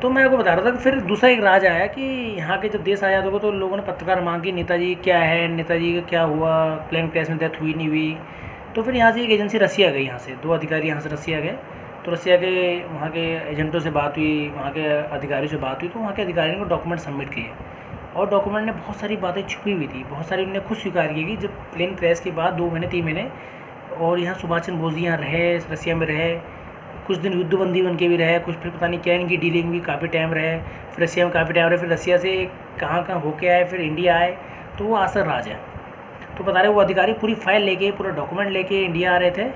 तो मैं आपको बता रहा था कि फिर दूसरा एक राज आया कि यहाँ के जब देश आज़ाद होगा तो लोगों ने पत्रकार मांगी नेताजी क्या है, नेताजी का क्या हुआ, प्लेन क्रैश में डेथ हुई नहीं हुई। तो फिर यहाँ से एक एजेंसी रसिया गई, यहाँ से 2 अधिकारी यहाँ से रसिया गए। तो रसिया के वहाँ के एजेंटों से बात हुई, वहाँ के अधिकारियों से बात हुई, तो वहाँ के अधिकारियों को डॉक्यूमेंट सबमिट किए और डॉक्यूमेंट में बहुत सारी बातें छुपी हुई थी, बहुत सारी उन्होंने खुद स्वीकार की कि जब प्लेन क्रैश के बाद 2 महीने 3 महीने और यहाँ सुभाष चंद्र बोस जी यहाँ रहे, रसिया में रहे, कुछ दिन युद्धबंदी बन के भी रहे, कुछ फिर पता नहीं क्या इनकी डीलिंग भी काफ़ी टाइम रहे, फिर रसिया में काफ़ी टाइम रहे, फिर रसिया से कहाँ कहाँ होके आए, फिर इंडिया आए। तो वो आसर राज है। तो बता रहे वो अधिकारी पूरी फाइल लेके, पूरा डॉक्यूमेंट लेके इंडिया आ रहे थे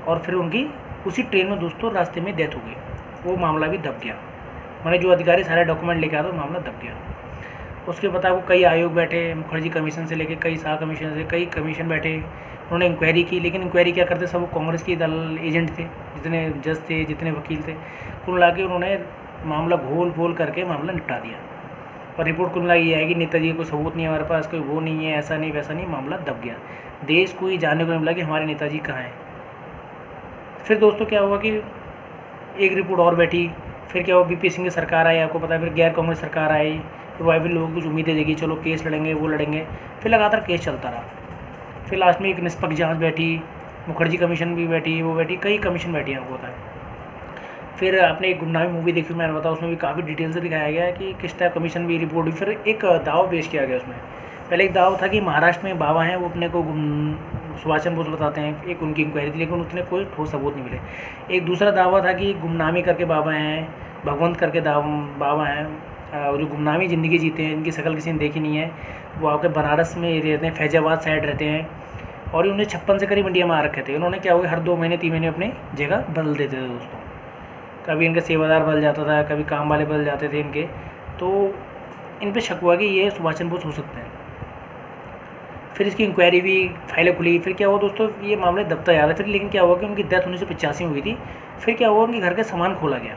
और फिर उनकी उसी ट्रेन में दोस्तों रास्ते में डेथ हो गई। वो मामला भी दब गया, मैंने जो अधिकारी सारे डॉक्यूमेंट लेके आया तो मामला दब गया। उसके बाद वो कई आयोग बैठे, मुखर्जी कमीशन से लेके कई शाह कमीशन से कई कमीशन बैठे, उन्होंने इंक्वायरी की। लेकिन इंक्वायरी क्या करते, सब वो कांग्रेस के दल एजेंट थे, जितने जज थे, जितने वकील थे, कुल मिला के उन्होंने मामला घोल पोल करके मामला निपटा दिया। और रिपोर्ट कुल मिला ये है कि नेताजी को सबूत नहीं है हमारे पास, कोई वो नहीं है, ऐसा नहीं वैसा नहीं, मामला दब गया। देश को ये जानने को नहीं मिला कि हमारे नेताजी कहाँ हैं। फिर दोस्तों क्या हुआ कि एक रिपोर्ट और बैठी, फिर क्या हुआ, बीपी सिंह की सरकार आई, आपको पता है, फिर गैर कांग्रेस सरकार आई, फिर वहाँ भी लोगों को कुछ उम्मीदें जगी, चलो केस लड़ेंगे वो लड़ेंगे, फिर लगातार केस चलता रहा। फिर लास्ट में एक निष्पक्ष जांच बैठी, मुखर्जी कमीशन भी बैठी, वो बैठी, कई कमीशन बैठी आपको पता है। फिर आपने एक गुमनामी मूवी देखी मैंने बताया, उसमें भी काफ़ी डिटेल से दिखाया गया है कि किस टाइप कमीशन भी रिपोर्ट हुई। फिर एक दावा पेश किया गया उसमें। पहले एक दावा था कि महाराष्ट्र में बाबा हैं, वो अपने को सुभाष चंद्र बोस बताते हैं, एक उनकी इंक्वायरी थी, लेकिन उतने कोई ठोस सबूत नहीं मिले। एक दूसरा दावा था कि गुमनामी करके बाबा हैं, भगवंत करके बाबा हैं, जो गुमनामी ज़िंदगी जीते हैं, इनकी शक्ल किसी ने देखी नहीं है, वो आके बनारस में रहते हैं, फैजाबाद साइड रहते हैं, और उन्हें 56 से करीब इंडिया में आ रखे थे। उन्होंने क्या हुआ, हर 2 महीने 3 महीने अपनी जगह बदल देते थे दोस्तों। कभी इनका सेवादार बदल जाता था, कभी काम वाले बदल जाते थे इनके। तो इन पे शक हुआ कि ये सुभाष चंद्र बोस हो सकते हैं। फिर इसकी इंक्वायरी भी, फाइलें खुली। फिर क्या हुआ दोस्तों, ये मामले दबता जा रहे थे। लेकिन क्या हुआ कि उनकी डेथ 1985 में हुई थी। फिर क्या हुआ, उनके घर का सामान खोला गया।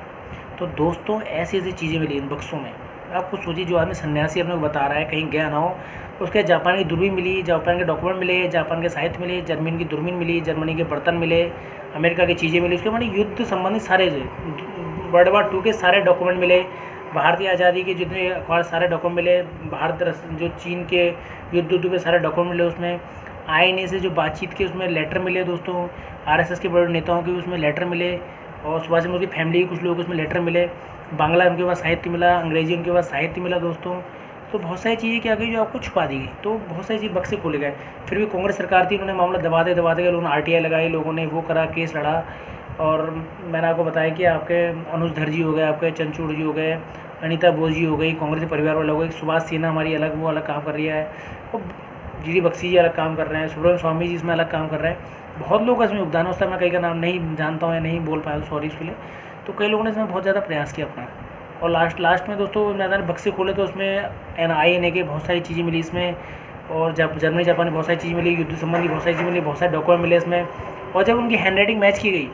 तो दोस्तों ऐसी ऐसी चीज़ें मिली इन बक्सों में। आप कुछ सोचिए, जो आदमी सन्यासी अपने को बता रहा है कहीं गया ना हो, उसके जापान की दूरबीन मिली, जापान के डॉक्यूमेंट मिले, जापान के साहित्य मिले, जर्मनी की दूरबीन मिली, जर्मनी के बर्तन मिले, अमेरिका की चीज़ें मिली, उसके मैंने युद्ध संबंधित सारे वर्ल्ड वार 2 के सारे डॉक्यूमेंट मिले, भारतीय आज़ादी के जितने सारे डॉक्यूमेंट मिले, भारत जो चीन के युद्ध के सारे डॉक्यूमेंट मिले, उसमें आईएनए से जो बातचीत के उसमें लेटर मिले दोस्तों, आरएसएस के बड़े नेताओं के उसमें लेटर मिले, और सुभाष चंद्र बोस की फैमिली के कुछ लोगों को उसमें लेटर मिले। बांग्ला उनके पास साहित्य मिला, अंग्रेजी उनके पास साहित्य मिला दोस्तों। तो बहुत सारी चीज़ें क्या गई जो आपको छुपा दी गई। तो बहुत सारी चीज़ बक्से खोले गए। फिर भी कांग्रेस सरकार थी, उन्होंने मामला दबाते गए, लोगों ने आरटीआई लगाई, लोगों ने वो करा, केस लड़ा। और मैंने आपको बताया कि आपके अनुजधर जी हो गए, आपके चंद्रचूड़ जी हो गए, अनीता बोस जी हो गई, कांग्रेस के परिवार वाले हो गए, सुभाष सेना हमारी अलग, वो अलग काम कर रही है, और जीडी बख्शी जी अलग काम कर रहे हैं, सुब्रमण्यम स्वामी जी इसमें अलग काम कर रहे हैं। बहुत लोग इसमें योगदान है। उस टाइम मैं कई का नाम नहीं जानता हूँ या नहीं बोल पाया, सॉरी इसके लिए। तो कई लोगों ने इसमें बहुत ज़्यादा प्रयास किया अपना। और लास्ट में दोस्तों मैंने बक्से खोले तो उसमें INA के बहुत सारी चीज़ें मिली इसमें, और जब जर्मनी जापान की बहुत सारी चीज़ें मिली, युद्ध संबंधी बहुत सारी चीज़ें मिली, बहुत सारे डॉक्यूमेंट मिले इसमें। और जब उनकी हैंड राइटिंग मैच की गई,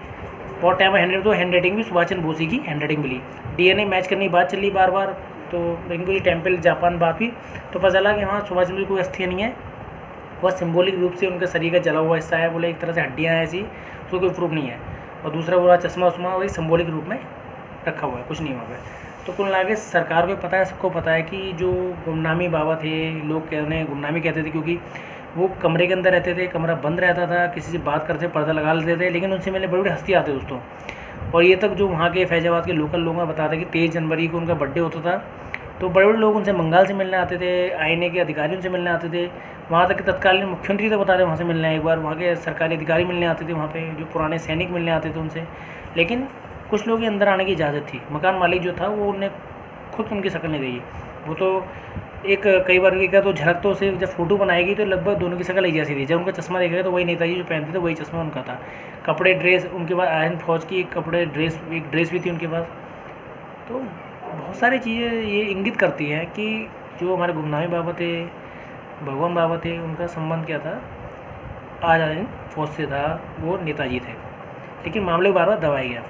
बहुत टाइम हैंड राइटिंग भी सुभाष चंद्र बोस की हैंड राइटिंग मिली। DNA मैच करने की बात चली बार बार, तो इनको ये टेम्पल जापान बात हुई तो पता चला कि हाँ सुभाष चंद्र की कोई अस्थियाँ नहीं है, वह सिंबॉलिक रूप से उनके शरीर का जला हुआ हिस्सा है, बोले एक तरह से हड्डियाँ हैं ऐसी, तो कोई प्रूफ नहीं है। और दूसरा बोला चश्मा उश्मा वही सिंबॉलिक रूप में रखा हुआ है, कुछ नहीं हुआ है। तो कुल मिला के सरकार को पता है, सबको पता है कि जो गुमनामी बाबा थे, लोग उन्हें गुमनामी कहते थे क्योंकि वो कमरे के अंदर रहते थे, कमरा बंद रहता था, किसी से बात करते पर्दा लगा लेते थे, लेकिन उनसे मिलने बड़ी बड़ी हस्ती आते दोस्तों। और ये तक जो वहाँ के फैजाबाद के लोकल लोग बताते कि 23 जनवरी को उनका बर्थडे होता था, तो बड़े बड़े लोग उनसे बंगाल से मिलने आते थे, INA के अधिकारी उनसे मिलने आते थे, वहाँ तक कि तत्कालीन मुख्यमंत्री तक बताते वहाँ से मिलने, एक बार वहाँ के सरकारी अधिकारी मिलने आते थे, वहाँ पे जो पुराने सैनिक मिलने आते थे उनसे। लेकिन कुछ लोग अंदर आने की इजाज़त थी, मकान मालिक जो था वो उन्हें खुद उनकी शक्ल नहीं देगी। वो तो एक कई बार क्या तो झलक तो उसे जब फोटो बनाएगी तो लगभग दोनों की शक्ल एक जैसी थी। जब उनका चश्मा देखेगा तो वही नेताजी जो पहनते थे वही चश्मा उनका था। कपड़े ड्रेस उनके पास आयरन फौज की एक ड्रेस भी थी उनके पास। तो बहुत सारी चीज़ें ये इंगित करती हैं कि जो हमारे गुमनामी बाबा थे, भगवान बाबा थे, उनका संबंध क्या था, आज़ाद फौज से था, वो नेताजी थे। लेकिन मामले को बार बार दबाया गया।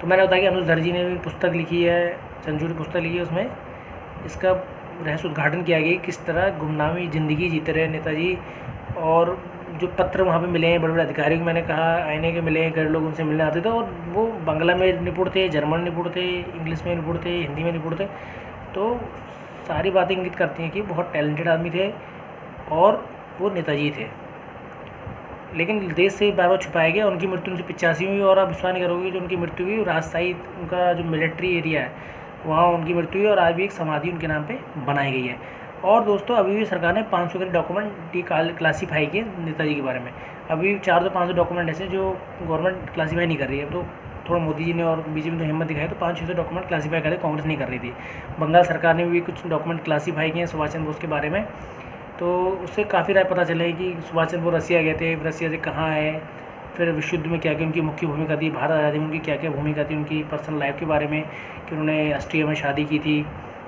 तो मैंने बताया कि अनुजधर जी ने भी पुस्तक लिखी है, चंचूरी पुस्तक लिखी है, उसमें इसका रहस्य उद्घाटन किया गया किस तरह गुमनामी ज़िंदगी जीते रहे नेताजी, और जो पत्र वहाँ पे मिले हैं बड़े बड़े अधिकारियों को, मैंने कहा आईने के मिले हैं, कई लोग उनसे मिलने आते थे और वो बांग्ला में निपुण थे, जर्मन निपुण थे, इंग्लिश में निपुण थे, हिंदी में निपुण थे। तो सारी बातें इंगित करती हैं कि बहुत टैलेंटेड आदमी थे और वो नेताजी थे। लेकिन देश से बार बार छुपाया गया। उनकी मृत्यु 1985 में हुई और आप विश्वास नहीं करोगे, जो उनकी मृत्यु हुई राजशाही, उनका जो मिलिट्री एरिया है वहाँ उनकी मृत्यु हुई और आज भी एक समाधि उनके नाम पे बनाई गई है। और दोस्तों अभी भी सरकार ने 500 के डॉक्यूमेंट क्लासीफाई किए नेताजी के बारे में। अभी 400-500 डॉक्यूमेंट ऐसे जो गवर्नमेंट क्लासीफाई नहीं कर रही है। तो थोड़ा मोदी जी ने और बीजेपी ने हिम्मत दिखाई तो 500-600 डॉक्यूमेंट क्लासीफाई करे, कांग्रेस नहीं कर रही थी। बंगाल सरकार ने भी कुछ डॉक्यूमेंट क्लासीफाई किए सुभाष चंद्र बोस के बारे में। तो उससे काफ़ी राय पता चले कि सुभाष चंद्र बोस रसिया गए थे, रसिया से कहाँ आए, फिर विश्व युद्ध में क्या क्या उनकी मुख्य भूमिका थी, भारत आज़ादी में उनकी क्या क्या भूमिका थी, उनकी पर्सनल लाइफ के बारे में कि उन्होंने ऑस्ट्रिया में शादी की थी,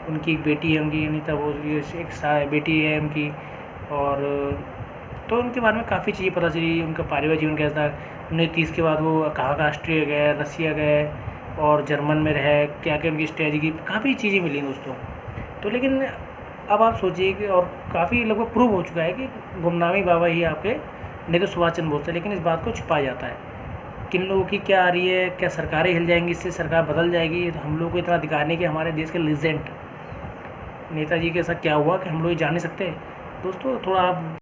उनकी एक बेटी है, उनकी अनीता बोस एक बेटी है उनकी। और तो उनके बारे में काफ़ी चीज़ें पता चली, उनका पारिवारिक जीवन कैसा था। 1930 के बाद वो कहाँ कहाँ ऑस्ट्रिया गए, रसिया गए और जर्मन में रहे, क्या क्या उनकी स्ट्रेटजी की, काफ़ी चीज़ें मिली दोस्तों। तो लेकिन अब आप सोचिए कि और काफ़ी लगभग प्रूव हो चुका है कि गुमनामी बाबा ही आपके नहीं तो सुभाष चंद्र बोस थे। लेकिन इस बात को छुपाया जाता है। किन लोगों की क्या आ रही है, क्या सरकारें हिल जाएंगी, इससे सरकार बदल जाएगी, तो हम लोग को इतना अधिकार नहीं कि हमारे देश के लीजेंड नेताजी के साथ क्या हुआ कि हम लोग ये जान नहीं सकते। दोस्तों थोड़ा आप